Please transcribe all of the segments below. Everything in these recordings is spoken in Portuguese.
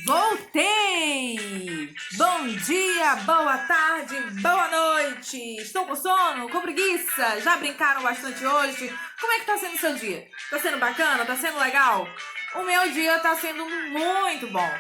Voltei! Bom dia, boa tarde, boa noite! Estou com sono, com preguiça? Já brincaram bastante hoje? Como é que tá sendo o seu dia? Tá sendo bacana? Tá sendo legal? O meu dia tá sendo muito bom.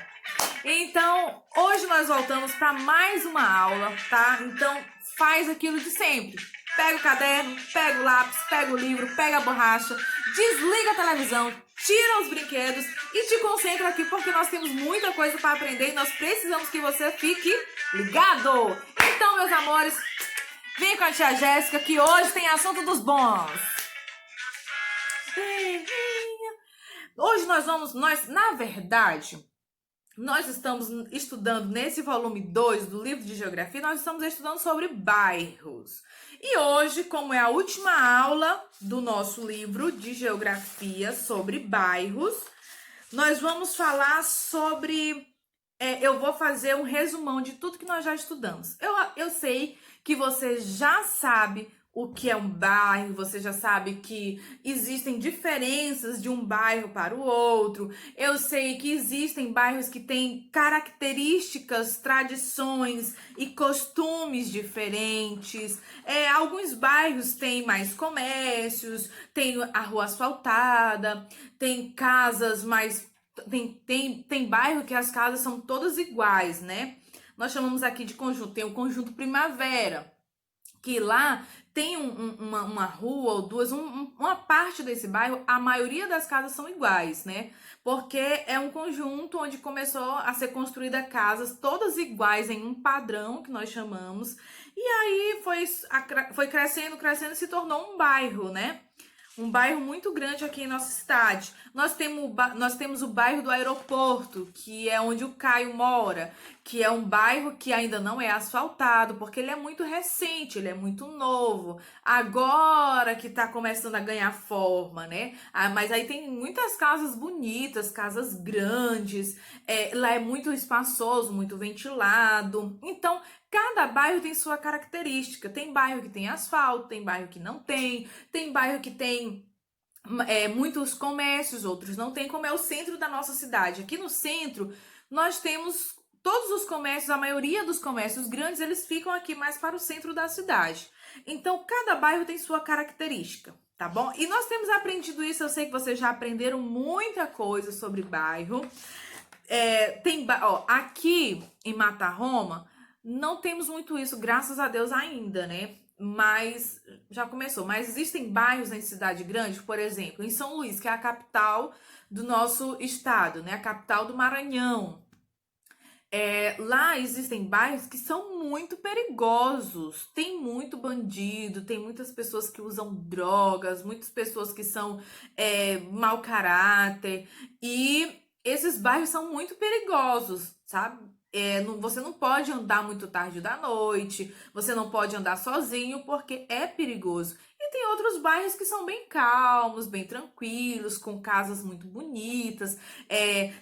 Então, hoje nós voltamos para mais uma aula, tá? Então, faz aquilo de sempre. Pega o caderno, pega o lápis, pega o livro, pega a borracha, desliga a televisão, tira os brinquedos e te concentra aqui porque nós temos muita coisa para aprender e nós precisamos que você fique ligado. Então, meus amores, vem com a tia Jéssica que hoje tem assunto dos bons. Hoje na verdade, nós estamos estudando nesse volume 2 do livro de Geografia, nós estamos estudando sobre bairros. E hoje, como é a última aula do nosso livro de Geografia sobre bairros, nós vamos falar sobre... eu vou fazer um resumão de tudo que nós já estudamos. Eu sei que você já sabe o que é um bairro, você já sabe que existem diferenças de um bairro para o outro. Eu sei que existem bairros que têm características, tradições e costumes diferentes. Alguns bairros têm mais comércios, tem a rua asfaltada, tem casas mais... Tem bairro que as casas são todas iguais, né? Nós chamamos aqui de conjunto, tem o conjunto Primavera, que lá tem uma rua ou duas, uma parte desse bairro, a maioria das casas são iguais, né? Porque é um conjunto onde começou a ser construída casas todas iguais em um padrão que nós chamamos, e aí foi crescendo e se tornou um bairro, né? Um bairro muito grande aqui em nossa cidade. Nós temos o bairro do Aeroporto, que é onde o Caio mora, que é um bairro que ainda não é asfaltado, porque ele é muito recente, ele é muito novo. Agora que tá começando a ganhar forma, né? Mas aí tem muitas casas bonitas, casas grandes, lá é muito espaçoso, muito ventilado. Então, cada bairro tem sua característica. Tem bairro que tem asfalto, tem bairro que não tem bairro que tem muitos comércios, outros não tem, como é o centro da nossa cidade. Aqui no centro, nós temos todos os comércios, a maioria dos comércios grandes, eles ficam aqui mais para o centro da cidade. Então, cada bairro tem sua característica, tá bom? E nós temos aprendido isso, eu sei que vocês já aprenderam muita coisa sobre bairro. Aqui em Matarroma, não temos muito isso, graças a Deus ainda, né? Mas já começou. Mas existem bairros em cidade grande, por exemplo, em São Luís, que é a capital do nosso estado, né? A capital do Maranhão. Lá existem bairros que são muito perigosos. Tem muito bandido, tem muitas pessoas que usam drogas, muitas pessoas que são mau caráter. E esses bairros são muito perigosos, sabe? Você não pode andar muito tarde da noite, você não pode andar sozinho porque é perigoso. E tem outros bairros que são bem calmos, bem tranquilos, com casas muito bonitas.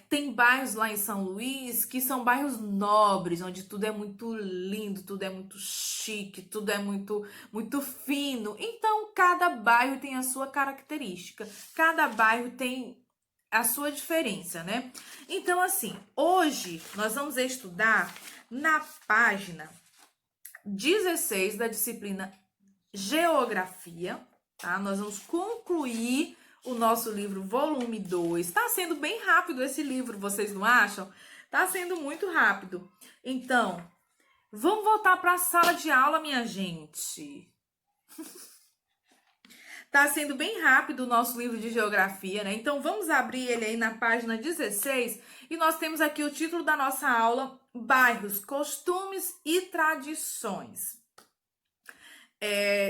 Tem bairros lá em São Luís que são bairros nobres, onde tudo é muito lindo, tudo é muito chique, tudo é muito, muito fino. Então, cada bairro tem a sua característica, cada bairro tem a sua diferença, né? Então, assim, hoje nós vamos estudar na página 16 da disciplina Geografia, tá? Nós vamos concluir o nosso livro volume 2. Tá sendo bem rápido esse livro, vocês não acham? Tá sendo muito rápido. Então, vamos voltar para a sala de aula, minha gente. Tá sendo bem rápido o nosso livro de geografia, né? Então, vamos abrir ele aí na página 16 e nós temos aqui o título da nossa aula, Bairros, Costumes e Tradições.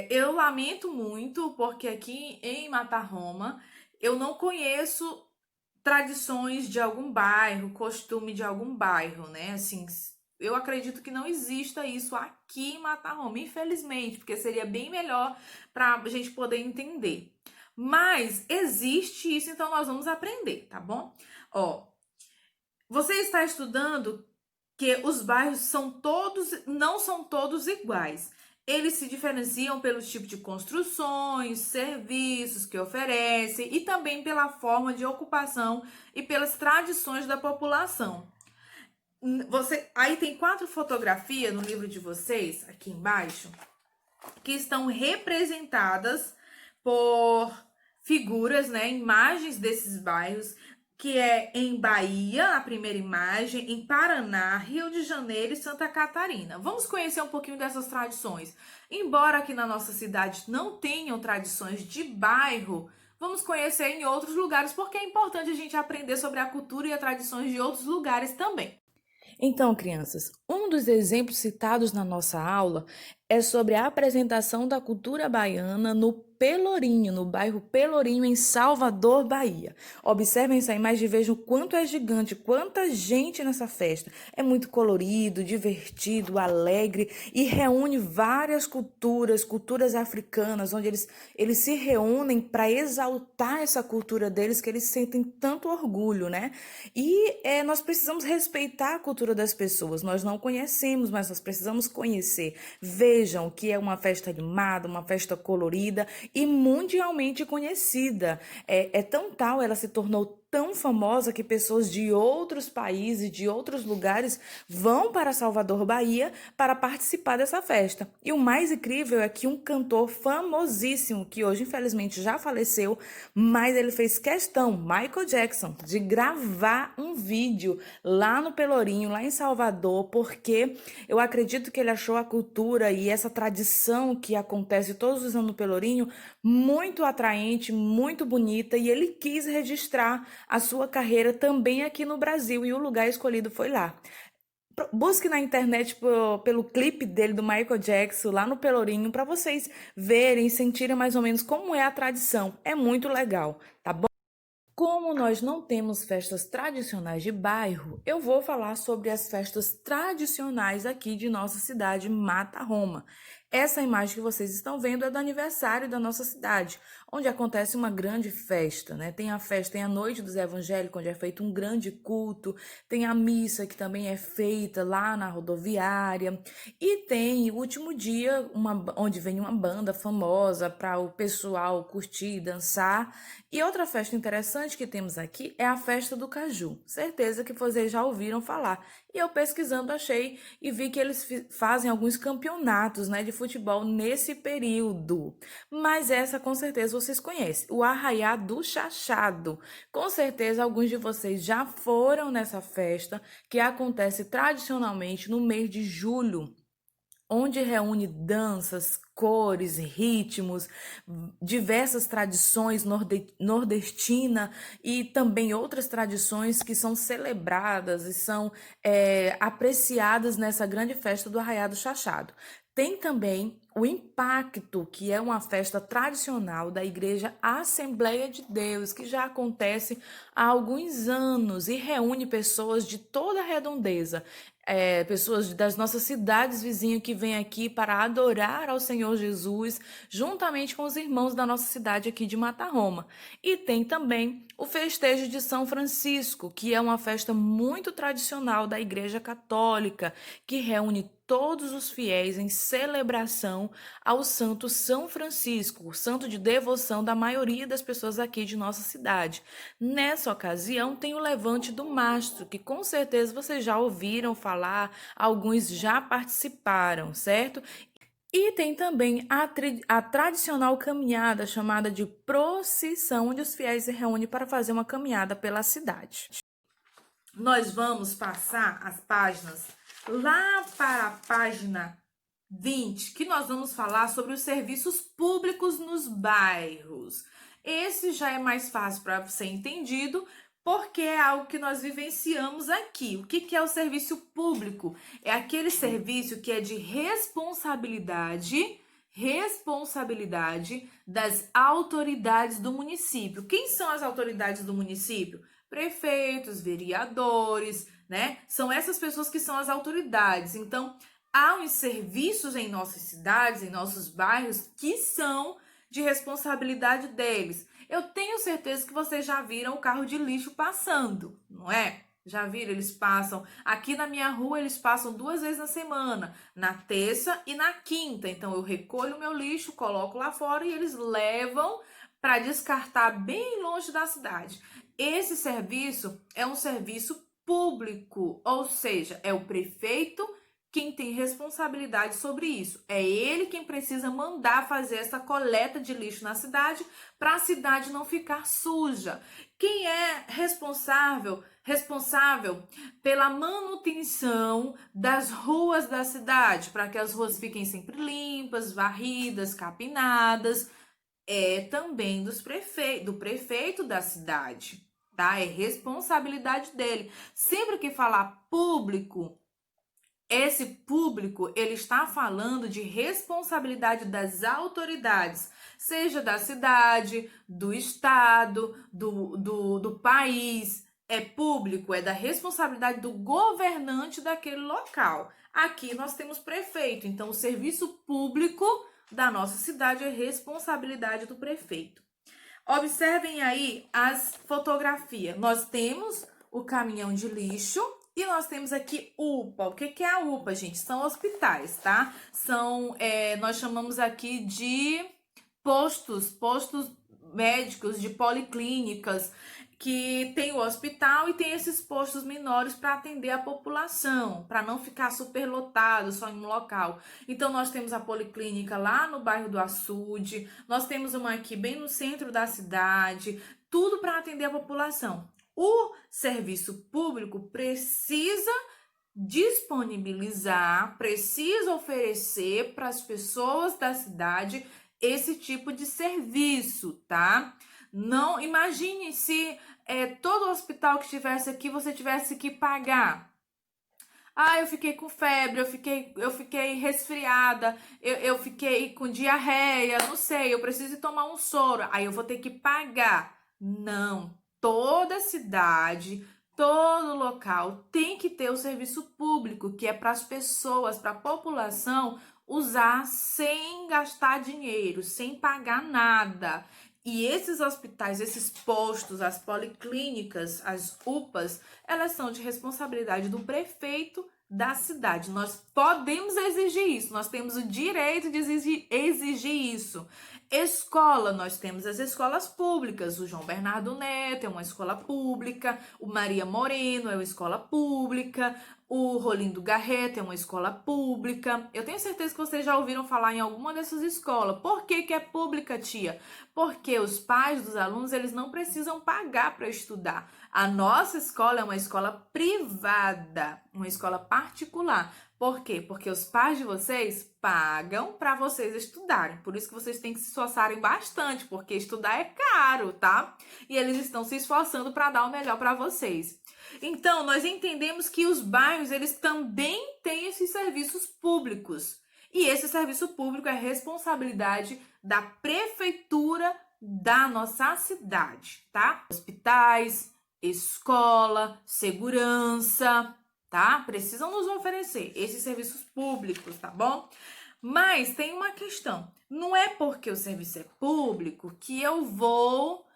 Eu lamento muito porque aqui em Matarroma eu não conheço tradições de algum bairro, costume de algum bairro, né? Assim, eu acredito que não exista isso aqui em Matarroma, infelizmente, porque seria bem melhor para a gente poder entender. Mas existe isso, então nós vamos aprender, tá bom? Você está estudando que os bairros não são todos iguais. Eles se diferenciam pelo tipo de construções, serviços que oferecem e também pela forma de ocupação e pelas tradições da população. Aí tem 4 fotografias no livro de vocês, aqui embaixo, que estão representadas por figuras, né, imagens desses bairros, que é em Bahia, a primeira imagem, em Paraná, Rio de Janeiro e Santa Catarina. Vamos conhecer um pouquinho dessas tradições. Embora aqui na nossa cidade não tenham tradições de bairro, vamos conhecer em outros lugares, porque é importante a gente aprender sobre a cultura e as tradições de outros lugares também. Então, crianças, um dos exemplos citados na nossa aula é sobre a apresentação da cultura baiana no Pelourinho, no bairro Pelourinho, em Salvador, Bahia. Observem essa imagem e vejam o quanto é gigante, quanta gente nessa festa. É muito colorido, divertido, alegre e reúne várias culturas africanas, onde eles se reúnem para exaltar essa cultura deles, que eles sentem tanto orgulho, né? E nós precisamos respeitar a cultura das pessoas. Nós não conhecemos, mas nós precisamos conhecer. Vejam que é uma festa animada, uma festa colorida e mundialmente conhecida. É tão tal, ela se tornou tão famosa que pessoas de outros países, de outros lugares, vão para Salvador, Bahia, para participar dessa festa. E o mais incrível é que um cantor famosíssimo, que hoje infelizmente já faleceu, mas ele fez questão, Michael Jackson, de gravar um vídeo lá no Pelourinho, lá em Salvador, porque eu acredito que ele achou a cultura e essa tradição que acontece todos os anos no Pelourinho muito atraente, muito bonita, e ele quis registrar a sua carreira também aqui no Brasil, e o lugar escolhido foi lá. Busque na internet pelo clipe dele, do Michael Jackson, lá no Pelourinho, para vocês verem e sentirem mais ou menos como é a tradição. É muito legal, tá bom? Como nós não temos festas tradicionais de bairro, eu vou falar sobre as festas tradicionais aqui de nossa cidade, Mata Roma. Essa imagem que vocês estão vendo é do aniversário da nossa cidade, onde acontece uma grande festa, né? Tem a festa, tem a Noite dos Evangélicos, onde é feito um grande culto, tem a missa que também é feita lá na rodoviária, e tem o último dia, onde vem uma banda famosa para o pessoal curtir, dançar. E outra festa interessante que temos aqui é a festa do caju. Certeza que vocês já ouviram falar. E eu pesquisando achei e vi que eles fazem alguns campeonatos, né, de futebol nesse período. Mas essa com certeza vocês conhecem, o Arraiá do Chachado. Com certeza alguns de vocês já foram nessa festa, que acontece tradicionalmente no mês de julho, onde reúne danças, cores, ritmos, diversas tradições nordestina e também outras tradições que são celebradas e são apreciadas nessa grande festa do Arraiá do Chachado. Tem também o Impacto, que é uma festa tradicional da Igreja Assembleia de Deus, que já acontece há alguns anos e reúne pessoas de toda a redondeza, pessoas das nossas cidades vizinhas que vêm aqui para adorar ao Senhor Jesus, juntamente com os irmãos da nossa cidade aqui de Mata Roma. E tem também o festejo de São Francisco, que é uma festa muito tradicional da Igreja Católica, que reúne todos os fiéis em celebração ao Santo São Francisco, o santo de devoção da maioria das pessoas aqui de nossa cidade. Nessa ocasião, tem o Levante do Mastro, que com certeza vocês já ouviram falar, alguns já participaram, certo? E tem também a tradicional caminhada chamada de procissão, onde os fiéis se reúnem para fazer uma caminhada pela cidade. Nós vamos passar as páginas lá para a página 20, que nós vamos falar sobre os serviços públicos nos bairros. Esse já é mais fácil para ser entendido, porque é algo que nós vivenciamos aqui. O que é o serviço público? É aquele serviço que é de responsabilidade das autoridades do município. Quem são as autoridades do município? Prefeitos, vereadores, né? São essas pessoas que são as autoridades. Então, há uns serviços em nossas cidades, em nossos bairros, que são de responsabilidade deles. Eu tenho certeza que vocês já viram o carro de lixo passando, não é? Já viram? Eles passam. Aqui na minha rua, eles passam 2 vezes na semana, na terça e na quinta. Então, eu recolho o meu lixo, coloco lá fora e eles levam para descartar bem longe da cidade. Esse serviço é um serviço público, ou seja, é o prefeito quem tem responsabilidade sobre isso. É ele quem precisa mandar fazer essa coleta de lixo na cidade para a cidade não ficar suja. Quem é responsável pela manutenção das ruas da cidade, para que as ruas fiquem sempre limpas, varridas, capinadas, é também do prefeito da cidade, tá? É responsabilidade dele. Sempre que falar público, esse público, ele está falando de responsabilidade das autoridades, seja da cidade, do estado, do país. É público, é da responsabilidade do governante daquele local. Aqui nós temos prefeito, então o serviço público da nossa cidade é responsabilidade do prefeito. Observem aí as fotografias. Nós temos o caminhão de lixo e nós temos aqui UPA. O que é a UPA, gente? São hospitais, tá? Nós chamamos aqui de postos médicos, de policlínicas, que tem o hospital e tem esses postos menores para atender a população, para não ficar superlotado só em um local. Então, nós temos a policlínica lá no bairro do Açude, nós temos uma aqui bem no centro da cidade, tudo para atender a população. O serviço público precisa disponibilizar, precisa oferecer para as pessoas da cidade esse tipo de serviço, tá? Não imagine se todo hospital que estivesse aqui você tivesse que pagar. Ah, eu fiquei com febre, eu fiquei resfriada, eu fiquei com diarreia, não sei, eu preciso tomar um soro. Aí eu vou ter que pagar. Não, toda cidade, todo local tem que ter o serviço público, que é para as pessoas, para a população usar sem gastar dinheiro, sem pagar nada. E esses hospitais, esses postos, as policlínicas, as UPAs, elas são de responsabilidade do prefeito da cidade. Nós podemos exigir isso, nós temos o direito de exigir isso. Escola, nós temos as escolas públicas. O João Bernardo Neto é uma escola pública, o Maria Moreno é uma escola pública, o Rolindo Garreta é uma escola pública. Eu tenho certeza que vocês já ouviram falar em alguma dessas escolas. Por que é pública, tia? Porque os pais dos alunos, eles não precisam pagar para estudar. A nossa escola é uma escola privada, uma escola particular. Por quê? Porque os pais de vocês pagam para vocês estudarem. Por isso que vocês têm que se esforçarem bastante, porque estudar é caro, tá? E eles estão se esforçando para dar o melhor para vocês. Então, nós entendemos que os bairros, eles também têm esses serviços públicos. E esse serviço público é responsabilidade da prefeitura da nossa cidade, tá? Hospitais, escola, segurança, tá? Precisam nos oferecer esses serviços públicos, tá bom? Mas tem uma questão. Não é porque o serviço é público que eu vou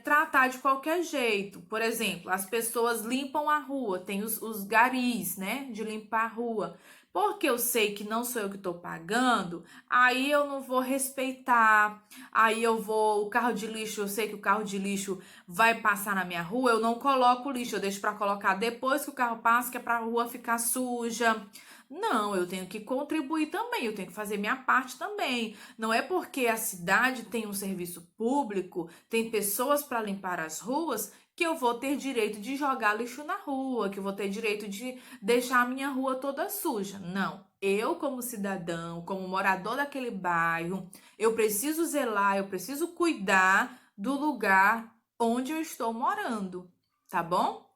tratar de qualquer jeito. Por exemplo, as pessoas limpam a rua, tem os garis, né, de limpar a rua. Porque eu sei que não sou eu que estou pagando, aí eu não vou respeitar, o carro de lixo, eu sei que o carro de lixo vai passar na minha rua, eu não coloco o lixo, eu deixo para colocar depois que o carro passa, que é para a rua ficar suja. Não, eu tenho que contribuir também, eu tenho que fazer minha parte também. Não é porque a cidade tem um serviço público, tem pessoas para limpar as ruas, que eu vou ter direito de jogar lixo na rua, que eu vou ter direito de deixar a minha rua toda suja. Não. Eu, como cidadão, como morador daquele bairro, eu preciso zelar, eu preciso cuidar do lugar onde eu estou morando, tá bom?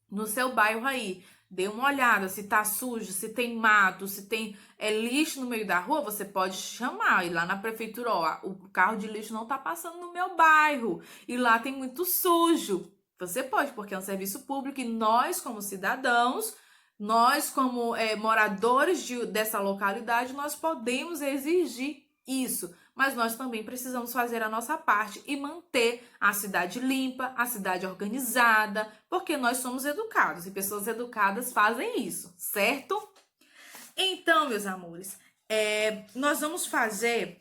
No seu bairro aí, dê uma olhada se tá sujo, se tem mato, se tem lixo no meio da rua, você pode chamar, ir lá na prefeitura, ó, o carro de lixo não tá passando no meu bairro, e lá tem muito sujo. Você pode, porque é um serviço público e nós, como cidadãos, nós, como moradores dessa localidade, nós podemos exigir isso. Mas nós também precisamos fazer a nossa parte e manter a cidade limpa, a cidade organizada, porque nós somos educados e pessoas educadas fazem isso, certo? Então, meus amores, nós vamos fazer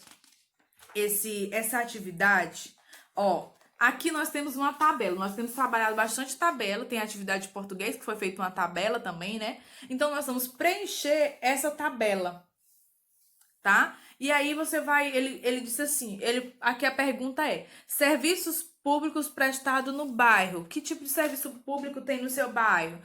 essa atividade, ó, Aqui nós temos uma tabela, nós temos trabalhado bastante tabela, tem atividade de português que foi feita uma tabela também, né? Então nós vamos preencher essa tabela, tá? E aí você vai, ele disse assim, aqui a pergunta é, serviços públicos prestados no bairro, que tipo de serviço público tem no seu bairro?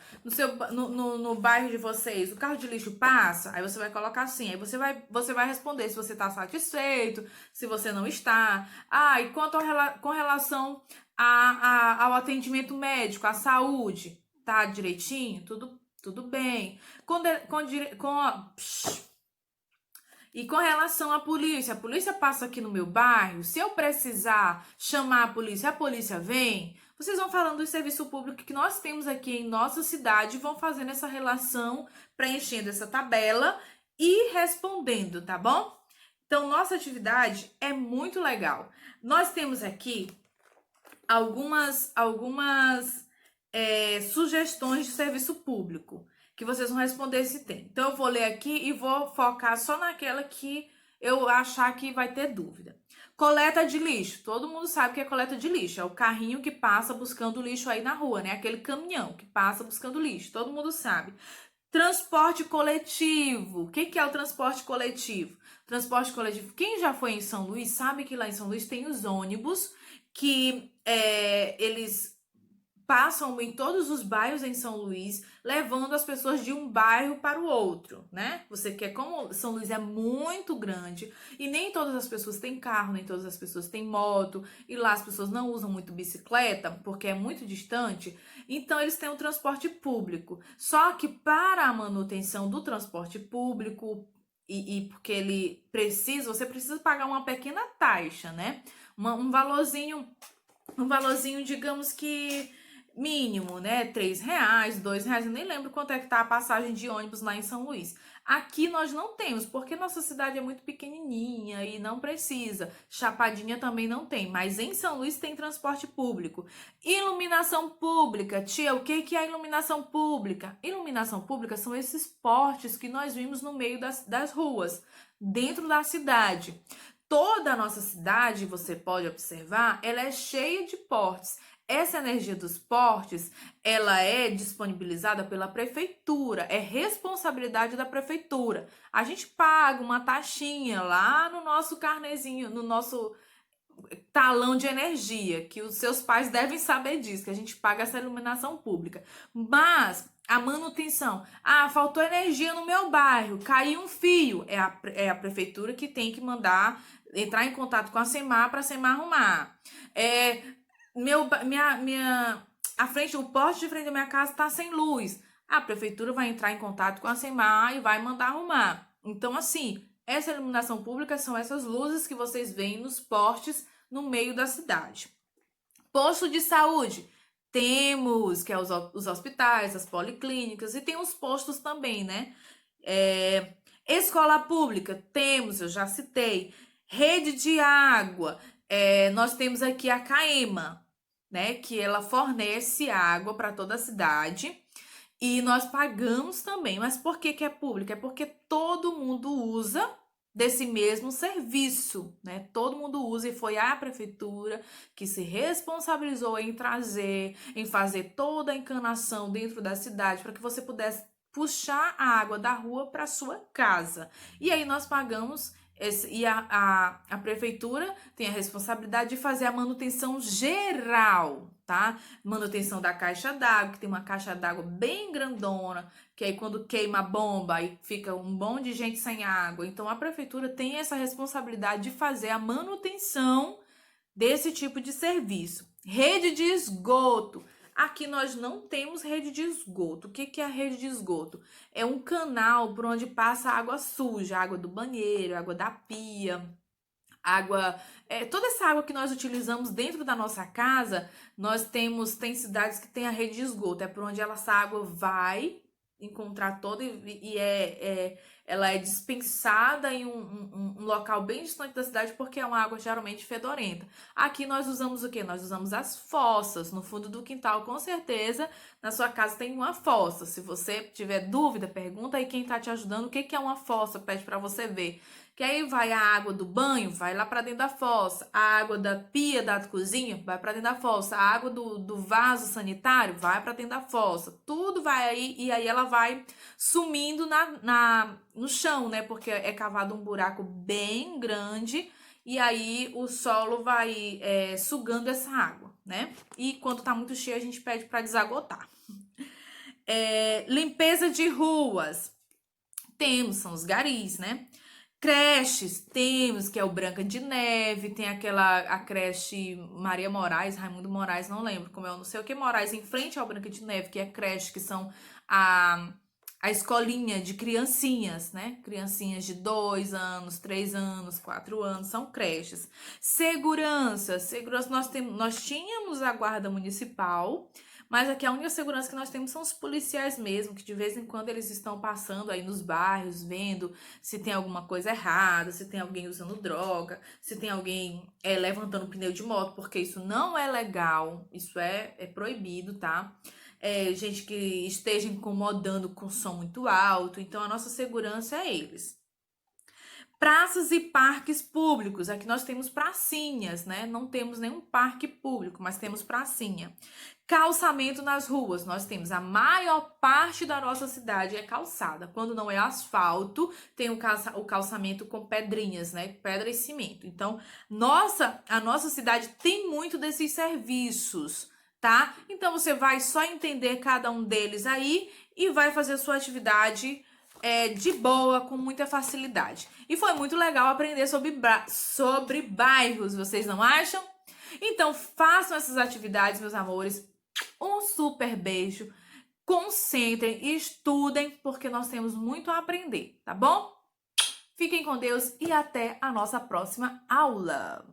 No bairro de vocês, o carro de lixo passa? Aí você vai colocar assim, aí você vai responder se você está satisfeito, se você não está. Ah, e quanto com relação ao atendimento médico, à saúde, tá direitinho? Tudo bem. E com relação à polícia, a polícia passa aqui no meu bairro, se eu precisar chamar a polícia vem. Vocês vão falando do serviço público que nós temos aqui em nossa cidade, vão fazendo essa relação, preenchendo essa tabela e respondendo, tá bom? Então, nossa atividade é muito legal. Nós temos aqui algumas sugestões de serviço público que vocês vão responder se tem. Então, eu vou ler aqui e vou focar só naquela que eu achar que vai ter dúvida. Coleta de lixo. Todo mundo sabe que é coleta de lixo. É o carrinho que passa buscando lixo aí na rua, né? Aquele caminhão que passa buscando lixo. Todo mundo sabe. Transporte coletivo. O que é o transporte coletivo? Transporte coletivo. Quem já foi em São Luís sabe que lá em São Luís tem os ônibus que eles passam em todos os bairros em São Luís, levando as pessoas de um bairro para o outro, né? Você quer, como São Luís é muito grande e nem todas as pessoas têm carro, nem todas as pessoas têm moto, e lá as pessoas não usam muito bicicleta, porque é muito distante, então eles têm o transporte público. Só que para a manutenção do transporte público, e porque você precisa pagar uma pequena taxa, né? Um valorzinho, digamos que mínimo, né? R$ 3, R$ 2, eu nem lembro quanto é que tá a passagem de ônibus lá em São Luís. Aqui nós não temos, porque nossa cidade é muito pequenininha e não precisa. Chapadinha também não tem, mas em São Luís tem transporte público. Iluminação pública. Tia, o que é iluminação pública? Iluminação pública são esses postes que nós vimos no meio das ruas, dentro da cidade. Toda a nossa cidade, você pode observar, ela é cheia de postes. Essa energia dos portes, ela é disponibilizada pela prefeitura, é responsabilidade da prefeitura. A gente paga uma taxinha lá no nosso carnezinho, no nosso talão de energia, que os seus pais devem saber disso, que a gente paga essa iluminação pública. Mas a manutenção, faltou energia no meu bairro, caiu um fio, é a prefeitura que tem que mandar entrar em contato com a SEMAR para a SEMAR arrumar. O poste de frente da minha casa está sem luz. A prefeitura vai entrar em contato com a SEMAR e vai mandar arrumar. Então, assim, essa iluminação pública são essas luzes que vocês veem nos postes no meio da cidade. Posto de saúde. Temos, que é os hospitais, as policlínicas, e tem os postos também, né? Escola pública, temos, eu já citei. Rede de água. Nós temos aqui a CAEMA, né? Que ela fornece água para toda a cidade. E nós pagamos também. Mas por que é pública? É porque todo mundo usa desse mesmo serviço, né? Todo mundo usa e foi a prefeitura que se responsabilizou em fazer toda a encanação dentro da cidade para que você pudesse puxar a água da rua para sua casa. E aí nós pagamos e a prefeitura tem a responsabilidade de fazer a manutenção geral, tá? Manutenção da caixa d'água, que tem uma caixa d'água bem grandona, que aí quando queima a bomba, aí fica um monte de gente sem água. Então a prefeitura tem essa responsabilidade de fazer a manutenção desse tipo de serviço. Rede de esgoto. Aqui nós não temos rede de esgoto. O que é a rede de esgoto? É um canal por onde passa água suja, água do banheiro, água da pia, toda essa água que nós utilizamos dentro da nossa casa. Tem cidades que tem a rede de esgoto, é por onde essa água vai encontrar toda ela é dispensada em um local bem distante da cidade porque é uma água geralmente fedorenta. Aqui nós usamos o quê? Nós usamos as fossas no fundo do quintal, com certeza na sua casa tem uma fossa. Se você tiver dúvida, pergunta aí quem tá te ajudando o que que é uma fossa, pede para você ver. Que aí vai a água do banho, vai lá para dentro da fossa. A água da pia da cozinha vai para dentro da fossa. A água do vaso sanitário vai para dentro da fossa. Tudo vai aí e aí ela vai sumindo no chão, né? Porque é cavado um buraco bem grande e aí o solo vai sugando essa água, né? E quando tá muito cheio a gente pede para desagotar. Limpeza de ruas. Temos, são os garis, né? Creches, temos, que é o Branca de Neve, tem a creche Maria Moraes, Raimundo Moraes, não lembro como é, não sei o que Moraes, em frente ao Branca de Neve, que é creche, que são a escolinha de criancinhas, né? Criancinhas de 2 anos, 3 anos, 4 anos, são creches. Segurança, nós tínhamos a guarda municipal, mas aqui a única segurança que nós temos são os policiais mesmo, que de vez em quando eles estão passando aí nos bairros, vendo se tem alguma coisa errada, se tem alguém usando droga, se tem alguém levantando pneu de moto, porque isso não é legal, isso é proibido, tá? Gente que esteja incomodando com som muito alto, então a nossa segurança é eles. Praças e parques públicos. Aqui nós temos pracinhas, né? Não temos nenhum parque público, mas temos pracinha. Calçamento nas ruas. Nós temos a maior parte da nossa cidade é calçada. Quando não é asfalto, tem o calçamento com pedrinhas, né? Pedra e cimento. Então, a nossa cidade tem muito desses serviços, tá? Então, você vai só entender cada um deles aí e vai fazer a sua atividade de boa, com muita facilidade. E foi muito legal aprender sobre bairros, vocês não acham? Então, façam essas atividades, meus amores. Um super beijo. Concentrem, estudem, porque nós temos muito a aprender, tá bom? Fiquem com Deus e até a nossa próxima aula.